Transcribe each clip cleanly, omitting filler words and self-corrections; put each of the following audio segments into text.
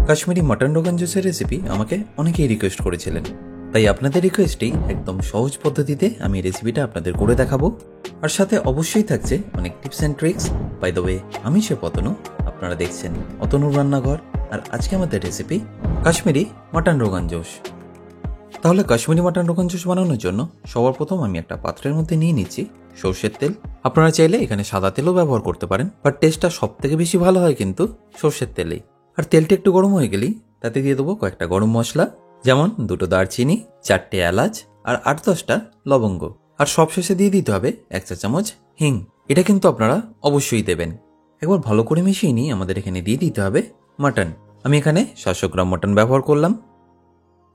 Kashmiri mutton rogan জোসের recipe আমাকে অনেকেই request করেছিলেন, তাই আপনাদের রিকোয়েস্টেই একদম সহজ পদ্ধতিতে আমি রেসিপিটা আপনাদের করে দেখাবো। আর সাথে অবশ্যই থাকছে অনেক tips and tricks. By the way, আমি শেফ অতনু, আপনারা দেখছেন অতনুর রান্নাঘর। আর আজকে আমাদের রেসিপি কাশ্মীরি মটন রোগান জোস। তাহলে কাশ্মীরি মটন রোগান জোস বানানোর জন্য সবার প্রথম আমি একটা পাত্রের মধ্যে নিয়ে নিচ্ছি সর্ষের তেল। আপনারা চাইলে এখানে সাদা তেলও ব্যবহার করতে পারেন, বাট টেস্টটা সব থেকে বেশি ভালো হয় কিন্তু সর্ষের তেলেই। আর তেলটা একটু গরম হয়ে গেলেই তাতে দিয়ে দেবো কয়েকটা গরম মশলা, যেমন 2টো দারচিনি, 4টে এলাচ আর 8-10টা লবঙ্গ। আর সবশেষে দিয়ে দিতে হবে 1 চা চামচ হিং। এটা কিন্তু আপনারা অবশ্যই দেবেন। একবার ভালো করে মিশিয়ে নিয়ে আমাদের এখানে দিয়ে দিতে হবে মাটন। আমি এখানে 700 গ্রাম মাটন ব্যবহার করলাম।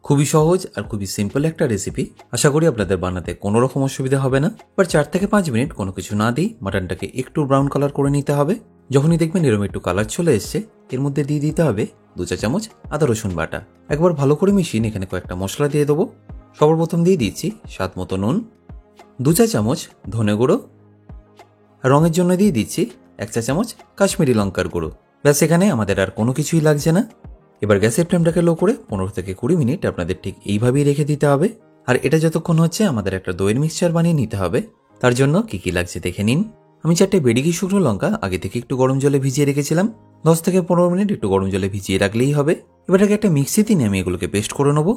খুবই সহজ আর খুবই সিম্পল একটা রেসিপি। আশা করি আপনাদের বানাতে কোনো রকম অসুবিধা হবে না। এবার 4 থেকে 5 মিনিট কোনো কিছু না দিই মাটনটাকে একটু ব্রাউন কালার করে নিতে হবে। যখনই দেখবেন এরকম একটু কালার চলে এসছে, এর মধ্যে দিয়ে দিতে হবে 2 চা চামচ আদা রসুন বাটা। একবার ভালো করে মিশিয়ে এখানে কয়েকটা মশলা দিয়ে দেবো। সর্বপ্রথম দিয়ে দিচ্ছি স্বাদ মতো নুন, 2 চা চামচ ধনে গুঁড়ো, রঙের জন্য দিয়ে দিচ্ছি 1 চা চামচ কাশ্মীরি লঙ্কার গুঁড়ো। ব্যাস, এখানে আমাদের আর কোনো কিছুই লাগছে না। এবার গ্যাসের ফ্লেমটাকে লো করে 15 থেকে 20 মিনিট আপনাদের ঠিক এইভাবেই রেখে দিতে হবে। আর এটা যতক্ষণ হচ্ছে আমাদের একটা দইয়ের মিক্সচার বানিয়ে নিতে হবে। তার জন্য কি কি লাগছে দেখে নিন। আমি 4টে বেডিকি শুকনো লঙ্কা আগে থেকে একটু গরম জলে ভিজিয়ে রেখেছিলাম। 10 থেকে 15 মিনিট একটু গরম জলে ভিজিয়ে রাখলেই হবে। এবার একটা মিক্সিতে নিয়ে আমি এগুলোকে পেস্ট করে নেবো।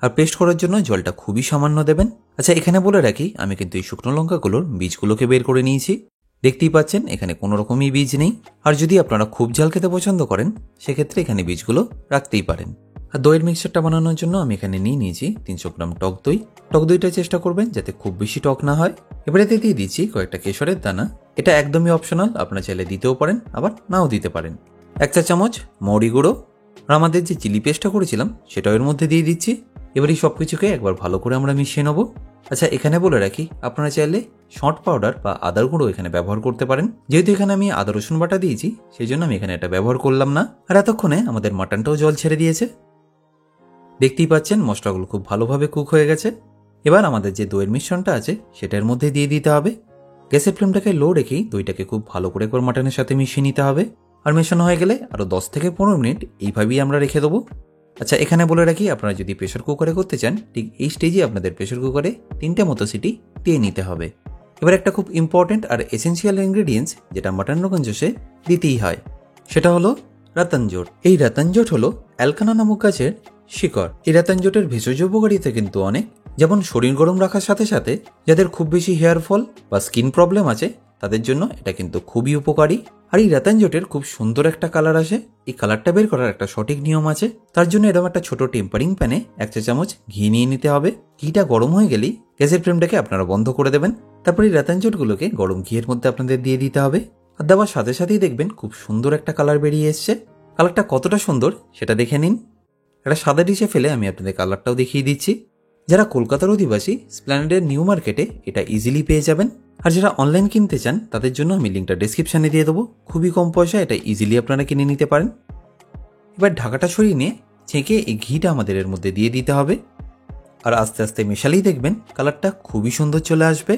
আর পেস্ট করার জন্য জলটা খুবই সামান্য দেবেন। আচ্ছা, এখানে বলে রাখি আমি কিন্তু এই শুকনো লঙ্কাগুলোর বীজগুলোকে বের করে নিয়েছি। দেখতেই পাচ্ছেন এখানে কোনো রকমই বীজ নেই। আর যদি আপনারা খুব ঝাল খেতে পছন্দ করেন সেক্ষেত্রে এখানে বীজগুলো রাখতেই পারেন। আর দইয়ের মিক্সচারটা বানানোর জন্য আমি এখানে নিয়ে নিয়েছি 300 গ্রাম টক দই। টক দইটা চেষ্টা করবেন যাতে খুব বেশি টক না হয়। এবারে দিয়ে দিচ্ছি কয়েকটা কেশরের দানা। এটা একদমই অপশনাল, আপনারা চাইলে দিতেও পারেন আবার নাও দিতে পারেন। 1 চা চামচ মৌরি গুঁড়ো। আর আমাদের যে চিলি পেস্টটা করেছিলাম সেটাও এর মধ্যে দিয়ে দিচ্ছি। এবার এই সব কিছুকে একবার ভালো করে আমরা মিশিয়ে নেবো। আচ্ছা, এখানে বলে রাখি আপনারা চাইলে শর্ট পাউডার বা আদার গুঁড়ো এখানে ব্যবহার করতে পারেন। যেহেতু এখানে আমি আদা রসুন বাটা দিয়েছি সেই জন্য আমি এখানে এটা ব্যবহার করলাম না। আর এতক্ষণে আমাদের মাটনটাও জল ছেড়ে দিয়েছে। দেখতেই পাচ্ছেন মশলাগুলো খুব ভালোভাবে কুক হয়ে গেছে। এবার আমাদের যে দইয়ের মিশ্রণটা আছে সেটার মধ্যে দিয়ে দিতে হবে। গ্যাসের ফ্লেমটাকে লো রেখেই দইটাকে খুব ভালো করে একবার মাটনের সাথে মিশিয়ে নিতে হবে। আর মেশানো হয়ে গেলে আরও 10 থেকে 15 মিনিট এইভাবেই আমরা রেখে দেবো। আচ্ছা, এখানে বলে রাখি আপনারা যদি প্রেশার কুকারে করতে চান ঠিক এই স্টেজে আপনাদের প্রেশার কুকারে 3টে মতো সিটি দিয়ে নিতে হবে। এবার একটা খুব ইম্পর্টেন্ট আর এসেন্সিয়াল ইনগ্রেডিয়েন্টস যেটা মটন রোগান জোসে দিতেই হয় সেটা হলো রাতানজোট। এই রাতানজোট হলো অ্যালকানা নামক গাছের শিকড়। এই রাতানজোটের ভেষজ উপকারিতা কিন্তু অনেক, যেমন শরীর গরম রাখার সাথে সাথে যাদের খুব বেশি হেয়ার ফল বা স্কিন প্রবলেম আছে তাদের জন্য এটা কিন্তু খুবই উপকারী। আর এই রাতানজোটের খুব সুন্দর একটা কালার আসে। এই কালারটা বের করার একটা সঠিক নিয়ম আছে। তার জন্য এরকম একটা ছোট টেম্পারিং প্যানে 1 চা চামচ ঘি নিয়ে নিতে হবে। ঘিটা গরম হয়ে গেলেই গ্যাসের ফ্লেমটাকে আপনারা বন্ধ করে দেবেন। তারপর এই রাতানজোটগুলোকে গরম ঘিয়ের মধ্যে আপনাদের দিয়ে দিতে হবে। আর দেওয়ার সাথে সাথেই দেখবেন খুব সুন্দর একটা কালার বেরিয়ে এসছে। কালারটা কতটা সুন্দর সেটা দেখে নিন। একটা সাদা ডিশে ফেলে আমি আপনাদের কালারটাও দেখিয়ে দিচ্ছি। যারা কলকাতার অধিবাসী স্প্ল্যানেডের নিউ মার্কেটে এটা ইজিলি পেয়ে যাবেন। আর যারা অনলাইন কিনতে চান তাদের জন্য আমি লিঙ্কটা ডেসক্রিপশানে দিয়ে দেবো। খুবই কম পয়সা এটা ইজিলি আপনারা কিনে নিতে পারেন। এবার ঢাকাটা সরিয়ে নিয়ে ছেঁকে এই ঘিটা আমাদের এর মধ্যে দিয়ে দিতে হবে। আর আস্তে আস্তে মেশালেই দেখবেন কালারটা খুবই সুন্দর চলে আসবে।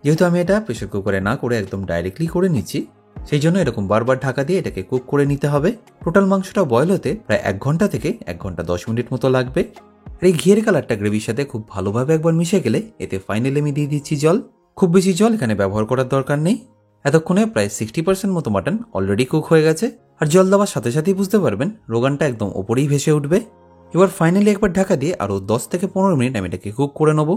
যেহেতু আমি এটা প্রেশার কুকারে না করে একদম ডাইরেক্টলি করে নিচ্ছি সেই জন্য এরকম বারবার ঢাকা দিয়ে এটাকে কুক করে নিতে হবে। টোটাল মাংসটা বয়েল হতে প্রায় 1 ঘন্টা থেকে 1 ঘন্টা 10 মিনিট মতো লাগবে। আর এই ঘিয়ের কালারটা গ্রেভির সাথে খুব ভালোভাবে একবার মিশে গেলে এতে ফাইনালি আমি দিয়ে দিচ্ছি জল। খুব বেশি জল এখানে ব্যবহার করার দরকার নেই। এতক্ষণে প্রায় 60% মতো মাটন অলরেডি কুক হয়ে গেছে। আর জল দেওয়ার সাথে সাথেই বুঝতে পারবেন রোগানটা একদম ওপরেই ভেসে উঠবে। এবার ফাইনালি একবার ঢাকা দিয়ে আরও 10 থেকে 15 মিনিট আমি এটাকে কুক করে নেবো।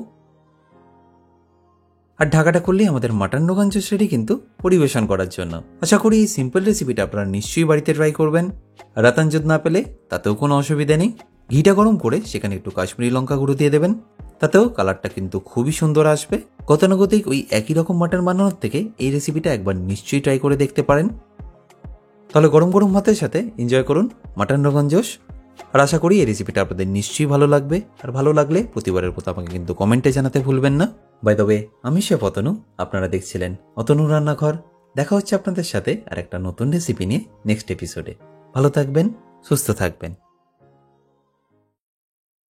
আর ঢাকাটা করলেই আমাদের মাটন রোগান জোস রেডি কিন্তু পরিবেশন করার জন্য। আশা করি এই সিম্পল রেসিপিটা আপনারা নিশ্চয়ই বাড়িতে ট্রাই করবেন। রাতানজোট না পেলে তাতেও কোনো অসুবিধা নেই। ঘিটা গরম করে সেখানে একটু কাশ্মীরি লঙ্কা গুঁড়ো দিয়ে দেবেন, তাতেও কালারটা কিন্তু খুবই সুন্দর আসবে। গতানুগতিক ওই একই রকম মাটন বানানোর থেকে এই রেসিপিটা একবার নিশ্চয়ই ট্রাই করে দেখতে পারেন। তাহলে গরম গরম ভাতের সাথে এনজয় করুন মাটন রোগান জোস। আর আশা করি এই রেসিপিটা আপনাদের নিশ্চয়ই ভালো লাগবে। আর ভালো লাগলে প্রতিবারের মতো আমাকে কিন্তু কমেন্টে জানাতে ভুলবেন না। বাই দ্য ওয়ে, আমি শেফ অতনু, আপনারা দেখছিলেন অতনু রান্নাঘর। দেখা হচ্ছে আপনাদের সাথে আর একটা নতুন রেসিপি নিয়ে নেক্সট এপিসোডে। ভালো থাকবেন, সুস্থ থাকবেন।